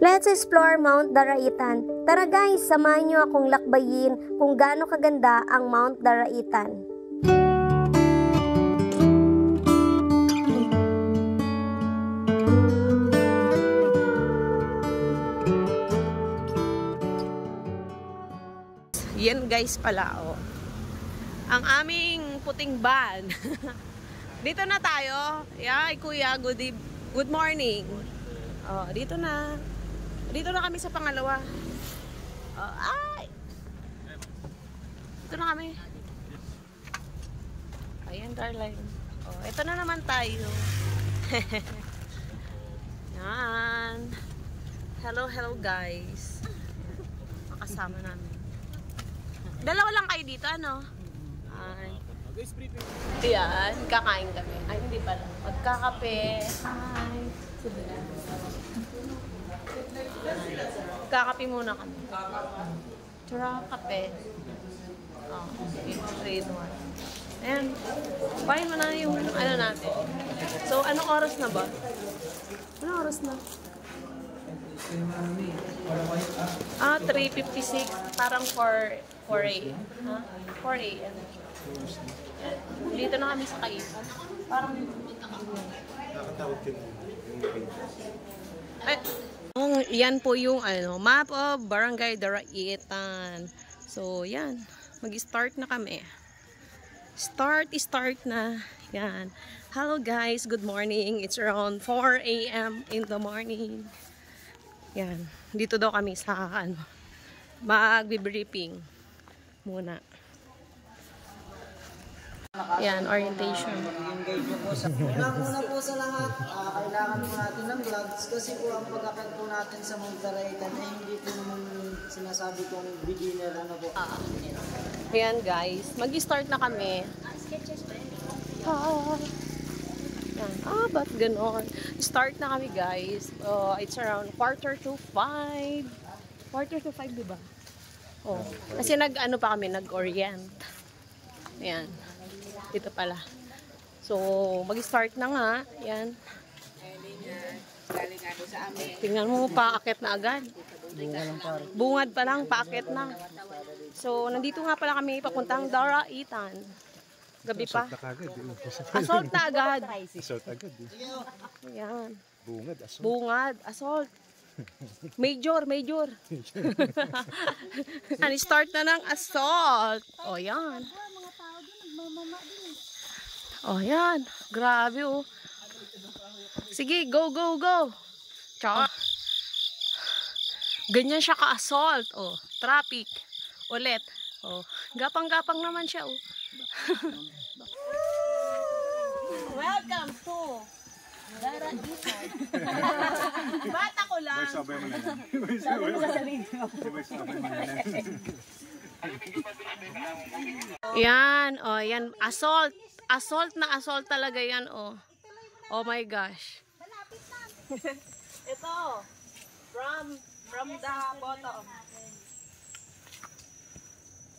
Let's explore Mount Daraitan. Tara guys, samahan niyo akong lakbayin kung gaano kaganda ang Mount Daraitan. Yan guys pala, oh. Ang aming puting van. Dito na tayo. Yeah, kuya, good morning. Oh, dito na. Dito na kami sa pangalawa. Oh, ay! Dito na kami. Ayan, darling. Oh, ito na naman tayo. Yan. Hello guys. Makasama namin. Dalawa lang kayo dito, ano? Ay. Ayan, kakain kami. Ay, hindi pala. Magkakape. Hi. Kakape muna kami. Tsura kape. Oh, 3 in 1. Ayan. Pahin mo na yung ano natin. So, anong oras na ba? Anong oras na? 3:56. Parang 4 a.m. 4 a.m. Dito na kami sa Kaipan. Parang nakatawag ka yan po yung map of Barangay Daraitan. So, yan. Mag-start na kami. Start na. Yan. Hello guys, good morning. It's around 4 a.m. in the morning. Yan. Dito daw kami sa mag-briefing muna. Yan, orientation. Una po sa lahat, kailangan po natin ng gloves kasi po ang pag-akit po natin sa Mount Daraitan ay hindi po naman sinasabi kong beginner po. Yan guys, mag-start na kami. Yan. Ba't ganon? Start na kami guys. It's around 4:45. 4:45 diba? Oh, kasi nag-ano pa kami, nag-orient. Yan. Dito pala. So, mag-start na nga. Yan. Tingnan mo, paakit na agad. Bungad pa lang, paakit na. So, nandito nga pala kami papuntang Daraitan. Gabi pa. Assault na agad. Assault agad. Yan. Bungad, assault. Bungad, assault. Major. Start na ng assault. O, yan. Oh, yan. Grabe, oh. Sige, go. Tsaka. Ganyan siya ka-assault. Oh, traffic. Ulit. Oh, gapang-gapang naman siya, oh. Welcome to Daraitan. Bata ko lang. Sabay mo na yan. Sabi mo sa sarili mo. Yan, oh, yan. Assault. Assault na assault talaga yan, oh. Oh my gosh. Ito. From the bottom.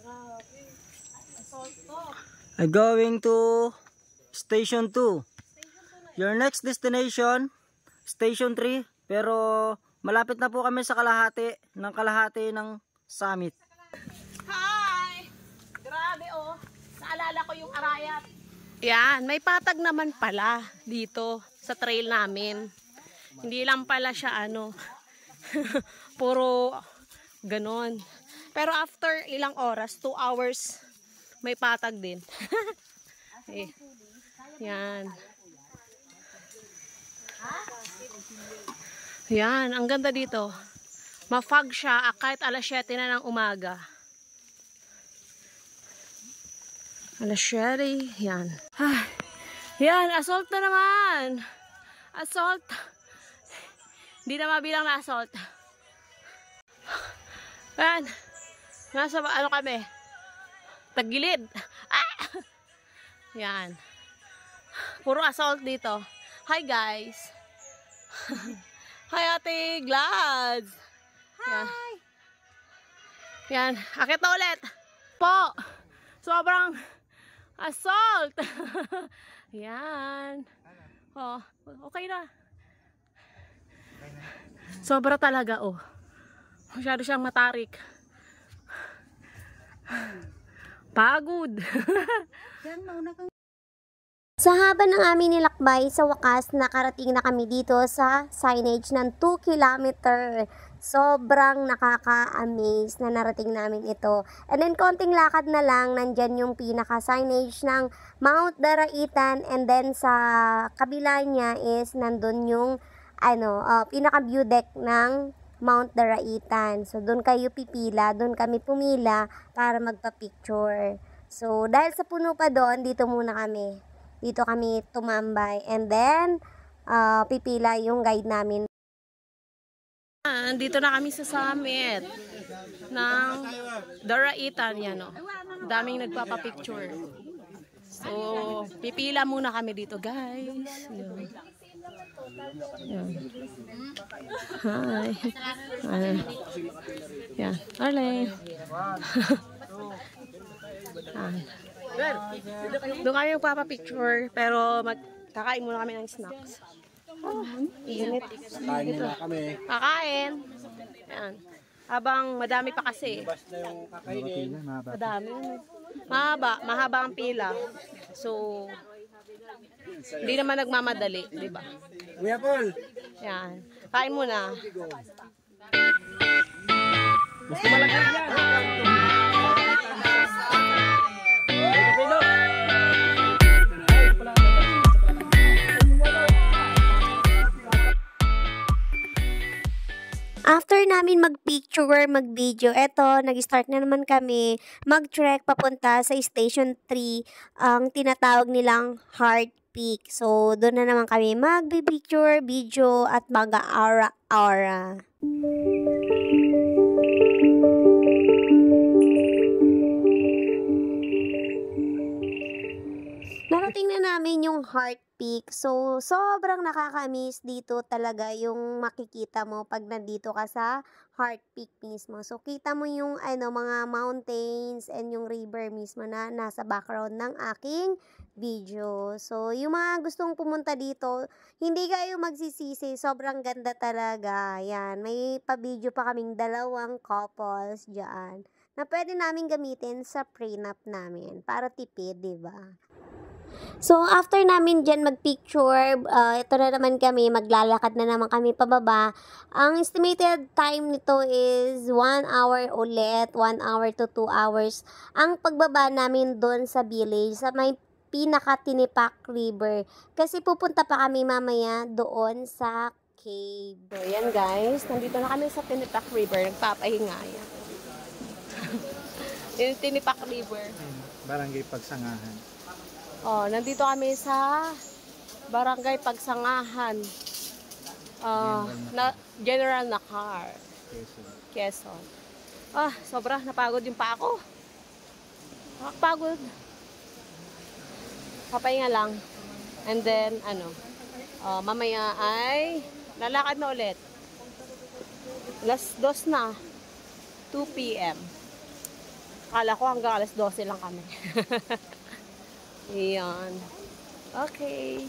Grabe. Assault to. I'm going to Station 2. Your next destination, Station 3. Pero malapit na po kami sa kalahati ng summit. Hi! Grabe, oh. Naalala ko yung Arayat. Yan, may patag naman pala dito sa trail namin. Hindi lang pala siya puro ganon. Pero after ilang oras, 2 hours, may patag din. Eh, yan. Yan, ang ganda dito. Ma-fog siya kahit alas 7 na ng umaga. Alas 7, yan. Yan, assault na naman. Assault. Hindi na mabilang na assault. Yan. Nasa kami? Tagilid. Yan. Puro assault dito. Hi guys. Hi Ate Glads. Hi. Yan. Akit na ulit. Po. Sobrang assault. Yan. Oh, okay na. Sobra talaga, oh. Masyado siyang matarik. Pagod. Sa haba ng aming nilakbay, sa wakas, nakarating na kami dito sa signage ng 2 kilometer. Sobrang nakaka-amaze na narating namin ito. And then, konting lakad na lang, nandyan yung pinaka-signage ng Mount Daraitan. And then, sa kabila niya is nandun yung pinaka-view deck ng Mount Daraitan. So, doon kayo pipila, doon kami pumila para magpa-picture. So, dahil sa puno pa doon, dito muna kami. Dito kami tumambay. And then, pipila yung guide namin. Dito na kami sa summit ng Daraitan. Yan, oh. Daming nagpapapicture. So, pipila muna kami dito, guys. Yan. Yan. Hi. Yan. Arlene. Doon kami magpapapicture, pero kakain muna kami ng snacks. Init. Kain muna kami. Kakain. Yan. Habang madami pa kasi. Madami. Mahaba ang pila. So, hindi naman nagmamadali, di ba? Kuya Paul! Yan. Kain muna. After namin mag-picture, mag-video, eto, nag-start na naman kami mag-trek papunta sa Station 3, ang tinatawag nilang Heart Peak. So, doon na naman kami mag-picture, video, at mag-aura-aura. Narating na namin yung Heart Peak. So, sobrang nakaka-miss dito talaga yung makikita mo pag nandito ka sa Heart Peak mismo. So, kita mo yung mga mountains and yung river mismo na nasa background ng aking video. So, yung mga gustong pumunta dito, hindi kayo magsisisi. Sobrang ganda talaga. Yan. May pa-video pa kaming 2 couples dyan na pwede namin gamitin sa prenup namin para tipid, diba? So, after namin dyan mag-picture, ito na naman kami, maglalakad na naman kami pababa. Ang estimated time nito is 1 hour ulit, 1 hour to 2 hours. Ang pagbaba namin doon sa village, sa may pinaka-Tinipak River. Kasi pupunta pa kami mamaya doon sa cave. So, yan guys, nandito na kami sa Tinipak River, nagpapahinga yan. Yung Tinipak River. Barangay Pagsangahan. Oh, nandito kami sa Barangay Pagsangahan. General Nakar. Quezon. Sobra napagod yung pa ako. Nakapagod. Papahinga lang. And then mamaya ay lalakad na ulit. Alas 2 na. 2 PM. Akala ko hanggang alas 12 lang kami. Ayan. Okay.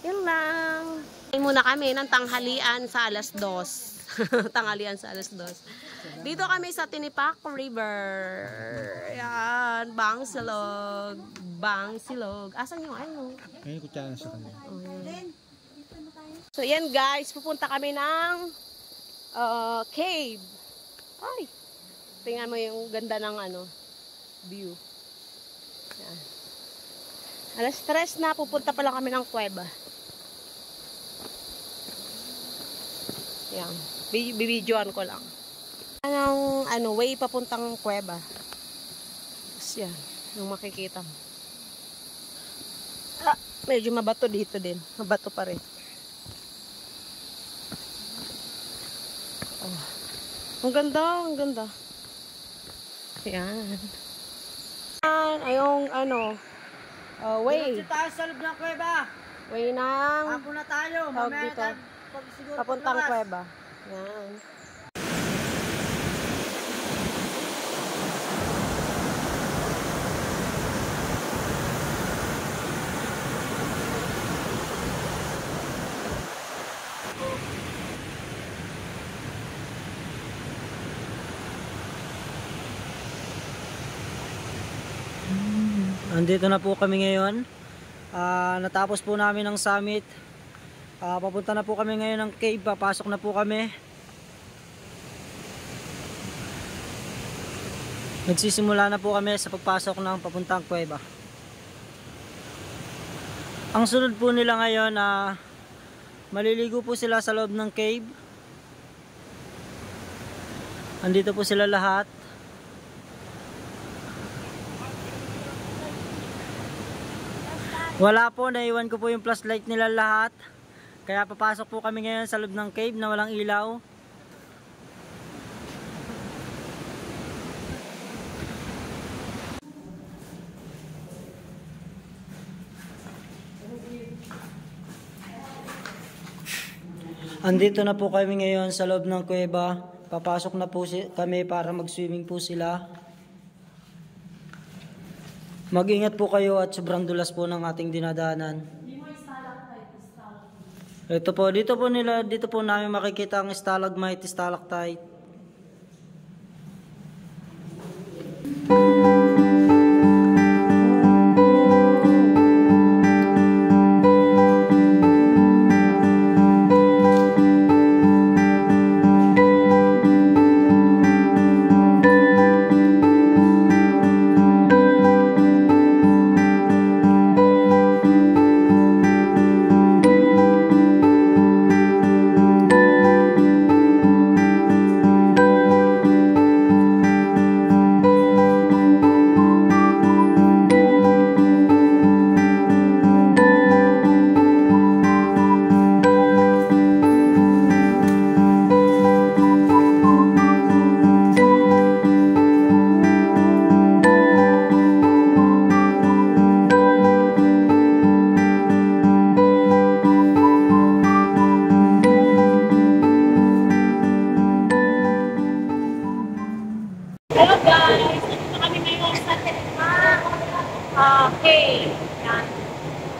Yun lang. Kain muna kami ng tanghalian sa alas 2. Tanghalian sa alas 2. Dito kami sa Tinipak River. Ayan. Bangsilog. Bangsilog. Asan yung Ngayon ko tiyan sa kanya. So, yan guys. Pupunta kami ng cave. Ay. Tingnan mo yung ganda ng view. Yan. Alas 3 na, pupunta pa lang kami ng kuweba. Yan. Bibidyoan ko lang. Way papuntang kuweba. Tapos yan, yung makikita mo. Medyo mabato dito din. Mabato pa rin. Ang ganda, ang ganda. Yan. Ayong way. Tayo sa loob ng kuweba. Way ng Ako na tayo. tawag Mamaya dito. siguro Papuntang pagluwas. kuweba. Yan. Andito na po kami ngayon. Natapos po namin ang summit. Papunta na po kami ngayon ng cave. Papasok na po kami. Nagsisimula na po kami sa pagpasok ng papuntang kuweba. Ang sunod po nila ngayon, maliligo po sila sa loob ng cave. Andito po sila lahat. Wala po, naiwan ko po yung flashlight nila lahat. Kaya papasok po kami ngayon sa loob ng cave na walang ilaw. Andito na po kami ngayon sa loob ng kuweba. Papasok na po kami para mag-swimming po sila. Mag-ingat po kayo at sobrang dulas po ng ating dinadaanan. Ito po, dito po namin makikita ang stalagmite, stalactite. Hello guys! Nandito kami ngayon sa cave. Yan.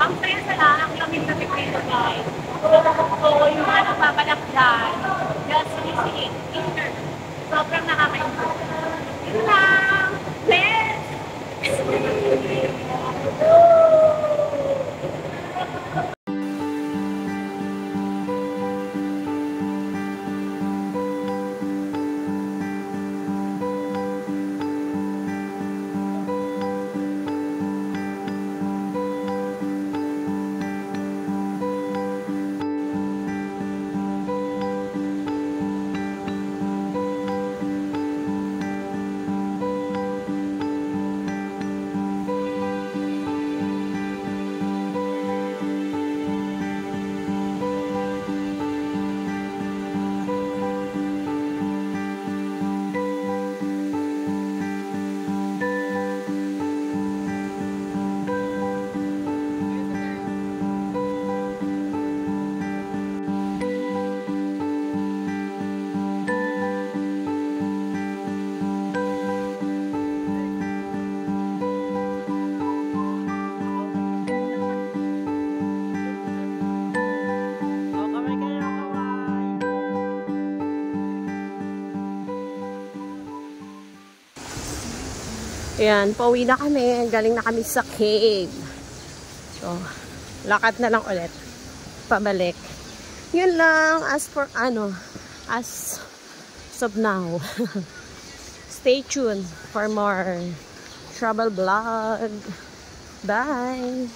Ang saya-saya, ang lamig na pipito guys. So, yung mga nagbabalak dyan, just listening, inner. Sobrang nakakaingat. Yun lang! Let's! Ayan, pauwi na kami. Galing na kami sa cave. So, lakad na lang ulit. Pabalik. Yun lang as of now. Stay tuned for more travel vlog. Bye!